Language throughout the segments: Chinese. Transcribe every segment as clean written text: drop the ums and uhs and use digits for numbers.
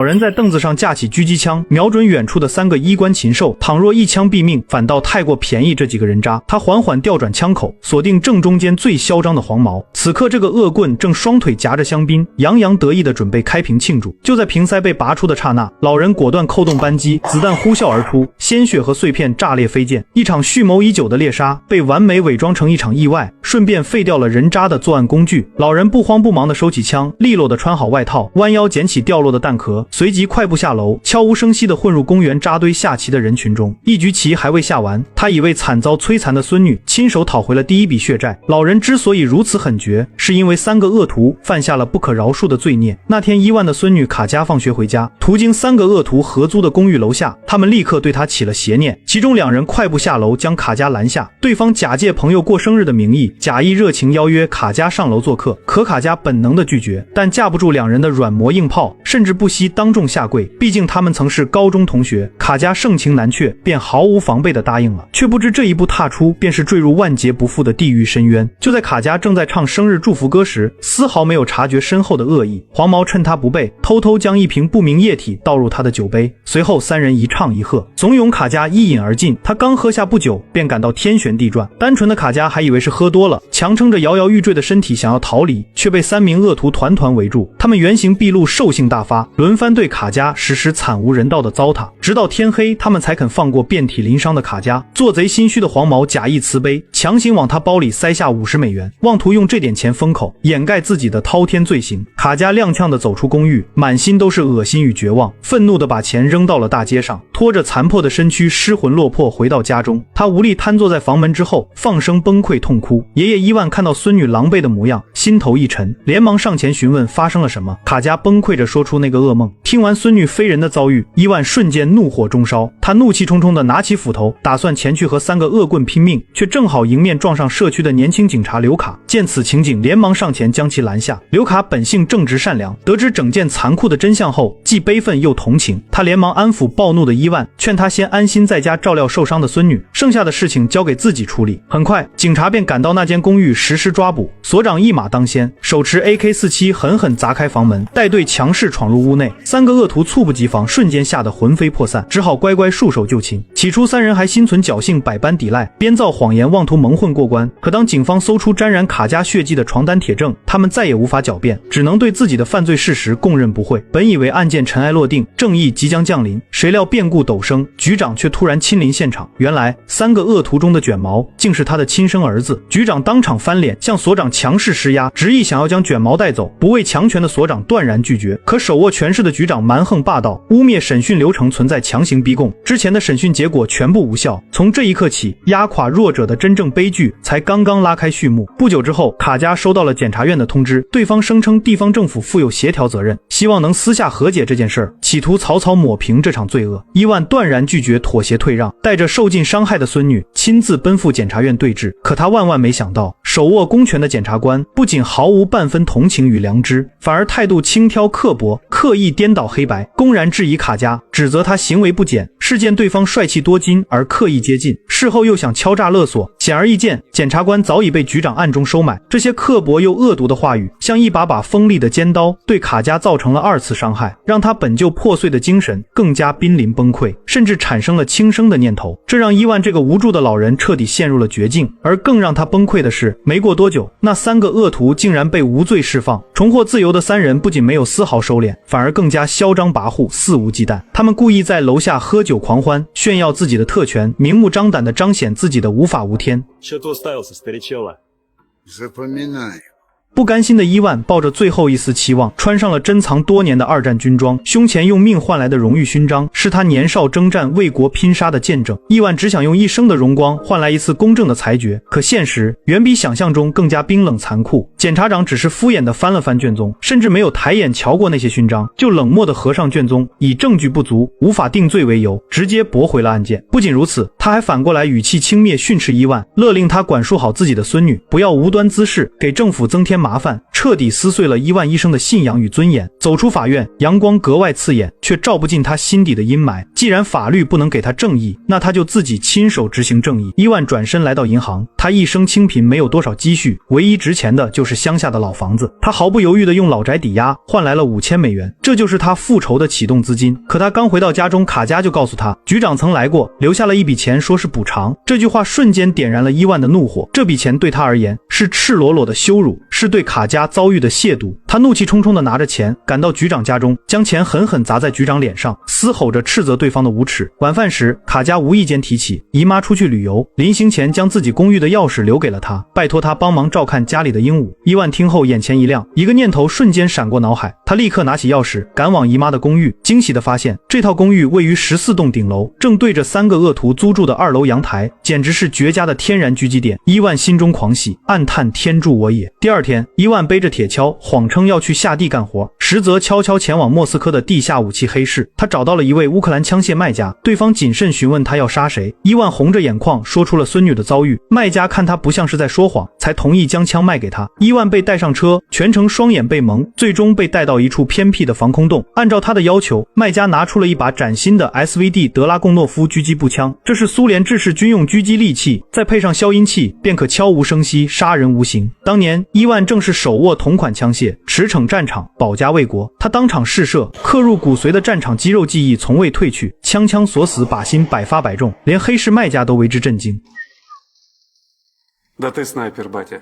老人在凳子上架起狙击枪，瞄准远处的3个衣冠禽兽。倘若一枪毙命，反倒太过便宜这几个人渣。他缓缓调转枪口，锁定正中间最嚣张的黄毛。此刻，这个恶棍正双腿夹着香槟，洋洋得意地准备开瓶庆祝。就在瓶塞被拔出的刹那，老人果断扣动扳机，子弹呼啸而出，鲜血和碎片炸裂飞溅。一场蓄谋已久的猎杀被完美伪装成一场意外，顺便废掉了人渣的作案工具。老人不慌不忙地收起枪，利落地穿好外套，弯腰捡起掉落的弹壳，随即快步下楼，悄无声息地混入公园扎堆下棋的人群中。一局棋还未下完，他已为惨遭摧残的孙女亲手讨回了第一笔血债。老人之所以如此狠绝，是因为3个恶徒犯下了不可饶恕的罪孽。那天伊万的孙女卡佳放学回家，途经3个恶徒合租的公寓楼下，他们立刻对她起了邪念。其中2人快步下楼将卡佳拦下，对方假借朋友过生日的名义，假意热情邀约卡佳上楼做客。可卡佳本能的拒绝，但架不住2人的软磨硬泡，甚至不惜当众下跪。毕竟他们曾是高中同学，卡佳盛情难却，便毫无防备地答应了。却不知这一步踏出，便是坠入万劫不复的地狱深渊。就在卡佳正在唱生日祝福歌时，丝毫没有察觉身后的恶意。黄毛趁他不备，偷偷将一瓶不明液体倒入他的酒杯，随后3人一唱一和，怂恿卡佳一饮而尽。他刚喝下不久，便感到天旋地转。单纯的卡佳还以为是喝多了，强撑着摇摇欲坠的身体想要逃离，却被3名恶徒团团围住。他们原形毕露，兽性大发，轮番对卡佳实施惨无人道的糟蹋。直到天黑，他们才肯放过遍体鳞伤的卡佳。做贼心虚的黄毛假意慈悲，强行往他包里塞下50美元，妄图用这点钱封口，掩盖自己的滔天罪行。卡佳踉跄地走出公寓，满心都是恶心与绝望，愤怒地把钱扔到了大街上，拖着残破的身躯失魂落魄回到家中。他无力瘫坐在房门之后，放声崩溃痛哭。爷爷伊万看到孙女狼狈的模样，心头一沉，连忙上前询问发生了什么。卡佳崩溃着说出那个噩梦。听完孙女非人的遭遇，伊万瞬间怒火中烧，他怒气冲冲地拿起斧头，打算前去和3个恶棍拼命，却正好迎面撞上社区的年轻警察刘卡。见此情景，连忙上前将其拦下。刘卡本性正直善良，得知整件残酷的真相后，既悲愤又同情，他连忙安抚暴怒的伊万，劝他先安心在家照料受伤的孙女，剩下的事情交给自己处理。很快，警察便赶到那间公寓实施抓捕。所长一马当先，手持 AK-47狠狠砸开房门，带队强势闯入屋内。3个恶徒猝不及防，瞬间吓得魂飞魄散，只好乖乖束手就擒。起初3人还心存侥幸，百般抵赖，编造谎言妄图蒙混过关。可当警方搜出沾染卡佳血迹的床单铁证，他们再也无法狡辩，只能对自己的犯罪事实供认不讳。本以为案件尘埃落定，正义即将降临，谁料变故陡生，局长却突然亲临现场。原来3个恶徒中的卷毛竟是他的亲生儿子。局长当场翻脸，向所长强势施压，执意想要将卷毛带走。不畏强权的所长断然拒绝，可手握权势的局长蛮横霸道，污蔑审讯流程存在强行逼供，之前的审讯结果全部无效。从这一刻起，压垮弱者的真正悲剧才刚刚拉开序幕。不久之后，卡佳收到了检察院的通知，对方声称地方政府负有协调责任，希望能私下和解这件事儿，企图草草抹平这场罪恶。伊万断然拒绝妥协退让，带着受尽伤害的孙女亲自奔赴检察院对质。可他万万没想到，手握公权的检察官不仅毫无半分同情与良知，反而态度轻佻刻薄，刻意颠倒黑白，公然质疑卡佳，指责他行为不检，是见对方帅气多金而刻意接近，事后又想敲诈勒索。显而易见，检察官早已被局长暗中收买。这些刻薄又恶毒的话语，像一把把锋利的尖刀，对卡佳造成了2次伤害，让他本就破碎的精神更加濒临崩溃，甚至产生了轻生的念头。这让伊万这个无助的老人彻底陷入了绝境。而更让他崩溃的是，没过多久，那3个恶徒竟然被无罪释放。重获自由的3人不仅没有丝毫收敛，反而更加嚣张跋扈，肆无忌惮。他们故意在楼下喝酒狂欢，炫耀自己的特权，明目张胆地彰显自己的无法无天。不甘心的伊万抱着最后一丝期望，穿上了珍藏多年的2战军装，胸前用命换来的荣誉勋章，是他年少征战为国拼杀的见证。伊万只想用一生的荣光换来一次公正的裁决，可现实远比想象中更加冰冷残酷。检察长只是敷衍地翻了翻卷宗，甚至没有抬眼瞧过那些勋章，就冷漠地合上卷宗，以证据不足无法定罪为由，直接驳回了案件。不仅如此，他还反过来语气轻蔑训斥伊万，勒令他管束好自己的孙女，不要无端滋事，给政府增添麻烦，彻底撕碎了伊万医生的信仰与尊严。走出法院，阳光格外刺眼，却照不进他心底的阴霾。既然法律不能给他正义，那他就自己亲手执行正义。伊万转身来到银行，他一生清贫，没有多少积蓄，唯一值钱的就是乡下的老房子。他毫不犹豫地用老宅抵押，换来了5000美元，这就是他复仇的启动资金。可他刚回到家中，卡加就告诉他，局长曾来过，留下了一笔钱，说是补偿。这句话瞬间点燃了伊万的怒火，这笔钱对他而言是赤裸裸的羞辱，是对卡加遭遇的亵渎。他怒气冲冲地拿着钱赶到局长家中，将钱狠狠砸在局长脸上，嘶吼着斥责对方的无耻。晚饭时，卡加无意间提起姨妈出去旅游，临行前将自己公寓的钥匙留给了他，拜托他帮忙照看家里的鹦鹉。伊万听后眼前一亮，一个念头瞬间闪过脑海，他立刻拿起钥匙赶往姨妈的公寓，惊喜地发现这套公寓位于14栋顶楼，正对着3个恶徒租住的2楼阳台，简直是绝佳的天然狙击点。伊万心中狂喜，暗叹天助我也。第二天，伊万背着铁锹，谎称要去下地干活，实则悄悄前往莫斯科的地下武器黑市。他找到了一位乌克兰枪械卖家，对方谨慎询问他要杀谁。伊万红着眼眶说出了孙女的遭遇，卖家看他不像是在说谎，才同意将枪卖给他。伊万被带上车，全程双眼被蒙，最终被带到一处偏僻的防空洞。按照他的要求，卖家拿出了一把崭新的 SVD 德拉贡诺夫狙击步枪，这是苏联制式军用狙击利器，再配上消音器，便可悄无声息杀人无形。当年伊万正是手握同款枪械，驰骋战场，保家卫国。他当场试射，刻入骨髓的战场肌肉记忆从未褪去，枪枪锁死，靶心百发百中，连黑市卖家都为之震惊。Да ты снайпер, батя.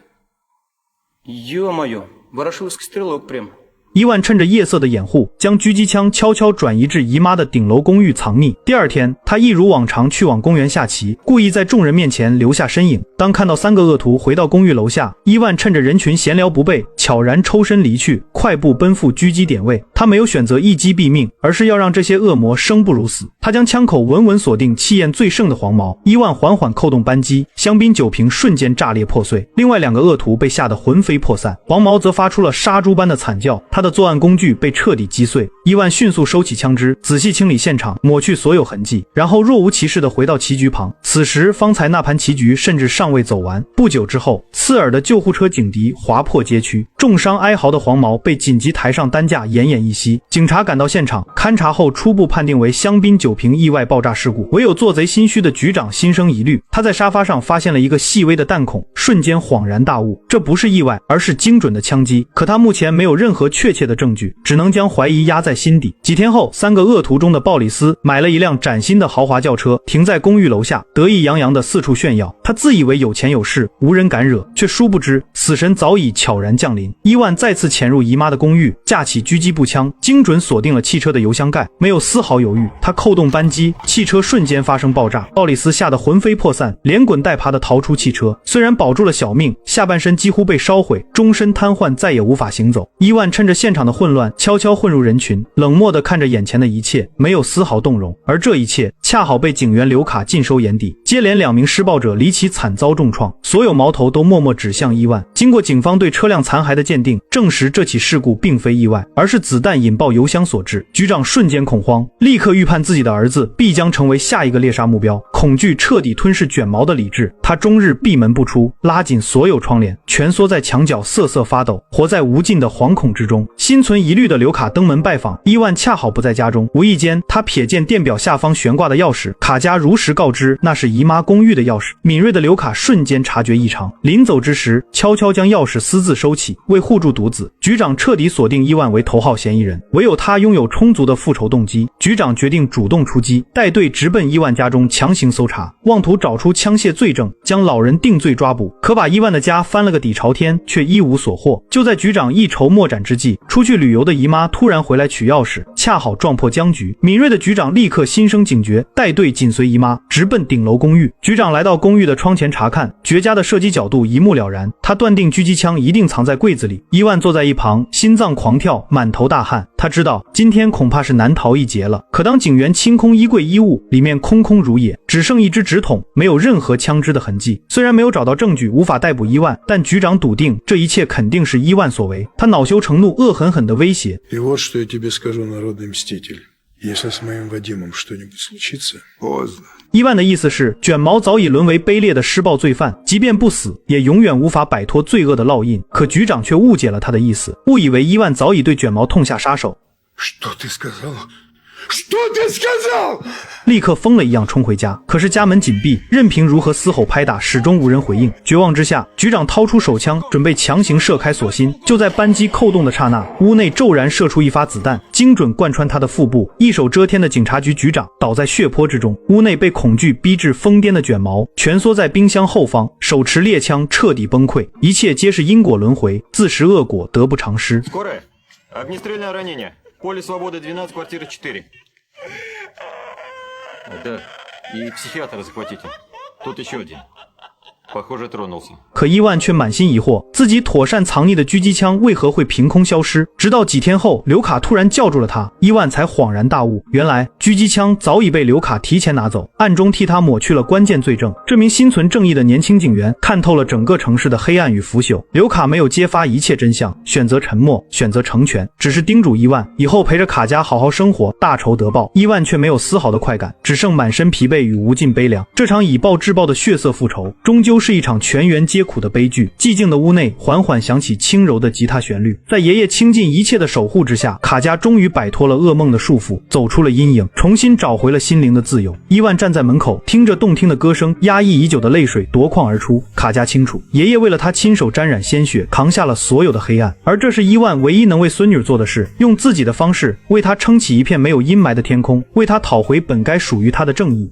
Ё-моё, ворошиловский стрелок прям. 伊万趁着夜色的掩护，将狙击枪悄悄转移至姨妈的顶楼公寓藏匿。第二天，他一如往常去往公园下棋，故意在众人面前留下身影。当看到3个恶徒回到公寓楼下，伊万趁着人群闲聊不备，悄然抽身离去，快步奔赴狙击点位。他没有选择一击毙命，而是要让这些恶魔生不如死。他将枪口稳稳锁定气焰最盛的黄毛，伊万缓缓扣动扳机，香槟酒瓶瞬间炸裂破碎。另外2个恶徒被吓得魂飞魄散，黄毛则发出了杀猪般的惨叫，他的作案工具被彻底击碎。伊万迅速收起枪支，仔细清理现场，抹去所有痕迹，然后若无其事地回到棋局旁。此时方才那盘棋局甚至尚未走完。不久之后，刺耳的救护车警笛划破街区，重伤哀嚎的黄毛被紧急抬上担架，奄奄一息。警察赶到现场勘查后，初步判定为香槟酒瓶意外爆炸事故。唯有做贼心虚的局长心生疑虑，他在沙发上发现了一个细微的弹孔，瞬间恍然大悟，这不是意外，而是精准的枪击。可他目前没有任何确切的证据，只能将怀疑压在心底。几天后，3个恶徒中的鲍里斯买了一辆崭新的豪华轿车，停在公寓楼下，得意洋洋地四处炫耀。他自以为有钱有势，无人敢惹，却殊不知死神早已悄然降临。伊万再次潜入姨妈的公寓，架起狙击步枪，精准锁定了汽车的油箱盖，没有丝毫犹豫，他扣动扳机，汽车瞬间发生爆炸。鲍里斯吓得魂飞魄散，连滚带爬地逃出汽车，虽然保住了小命，下半身几乎被烧毁，终身瘫痪，再也无法行走。伊万趁着现场的混乱，悄悄混入人群，冷漠地看着眼前的一切，没有丝毫动容。而这一切恰好被警员刘卡尽收眼底。接连2名施暴者离奇惨遭重创，所有矛头都默默指向伊万。经过警方对车辆残骸的鉴定，证实这起事故并非意外，而是子弹引爆油箱所致。局长瞬间恐慌，立刻预判自己的儿子必将成为下一个猎杀目标，恐惧彻底吞噬卷毛的理智。他终日闭门不出，拉紧所有窗帘，蜷缩在墙角瑟瑟发抖，活在无尽的惶恐之中。心存疑虑的刘卡登门拜访，伊万恰好不在家中。无意间，他瞥见电表下方悬挂的钥匙，卡加如实告知那是姨妈公寓的钥匙。敏锐的刘卡瞬间察觉异常，临走之时悄悄将钥匙私自收起，为护住独子。局长彻底锁定伊万为头号嫌疑人，唯有他拥有充足的复仇动机。局长决定主动出击，带队直奔伊万家中强行搜查，妄图找出枪械罪证，将老人定罪抓捕。可把伊万的家翻了个底朝天，却一无所获。就在局长一筹莫展之际，出去旅游的姨妈突然回来取钥匙，恰好撞破僵局。敏锐的局长立刻心生警觉，带队紧随姨妈直奔顶楼公寓。局长来到公寓的窗前查看，绝佳的射击角度一目了然，他断定狙击枪一定藏在柜子里。伊万坐在一旁，心脏狂跳，满头大汗。他知道今天恐怕是难逃一劫了。可当警员清空衣柜衣物，里面空空如也，只剩一支纸筒，没有任何枪支的痕迹。虽然没有找到证据，无法逮捕伊万，但局长笃定这一切肯定是伊万所为。他恼羞成怒，恶狠狠地威胁： И вот что я тебе скажу, народный мститель. Если с моим Вадимом что-нибудь случится, поздно.伊万的意思是，卷毛早已沦为卑劣的施暴罪犯，即便不死，也永远无法摆脱罪恶的烙印。可局长却误解了他的意思，误以为伊万早已对卷毛痛下杀手。Что ты сказал? Что ты сказал? 立刻疯了一样冲回家，可是家门紧闭，任凭如何嘶吼拍打，始终无人回应。绝望之下，局长掏出手枪，准备强行射开锁芯。就在扳机扣动的刹那，屋内骤然射出一发子弹，精准贯穿他的腹部。一手遮天的警察局局长倒在血泊之中。屋内被恐惧逼至疯癫的卷毛蜷缩在冰箱后方，手持猎枪彻底崩溃。一切皆是因果轮回，自食恶果，得不偿失。Скорая. Огнестрельное ранение. Поле свободы 12, квартира 4. Да, и психиатра захватите. Тут еще один. Похоже, тронулся. 可伊万却满心疑惑，自己妥善藏匿的狙击枪为何会凭空消失？直到几天后，刘卡突然叫住了他，伊万才恍然大悟，原来狙击枪早已被刘卡提前拿走，暗中替他抹去了关键罪证。这名心存正义的年轻警员看透了整个城市的黑暗与腐朽。刘卡没有揭发一切真相，选择沉默，选择成全，只是叮嘱伊万以后陪着卡家好好生活，大仇得报。伊万却没有丝毫的快感，只剩满身疲惫与无尽悲凉。这场以暴制暴的血色复仇，终究是一场全员皆苦的悲剧。寂静的屋内缓缓响起轻柔的吉他旋律，在爷爷倾尽一切的守护之下，卡家终于摆脱了噩梦的束缚，走出了阴影，重新找回了心灵的自由。伊万站在门口，听着动听的歌声，压抑已久的泪水夺眶而出。卡家清楚，爷爷为了他亲手沾染鲜血，扛下了所有的黑暗，而这是伊万唯一能为孙女做的事，用自己的方式为他撑起一片没有阴霾的天空，为他讨回本该属于他的正义。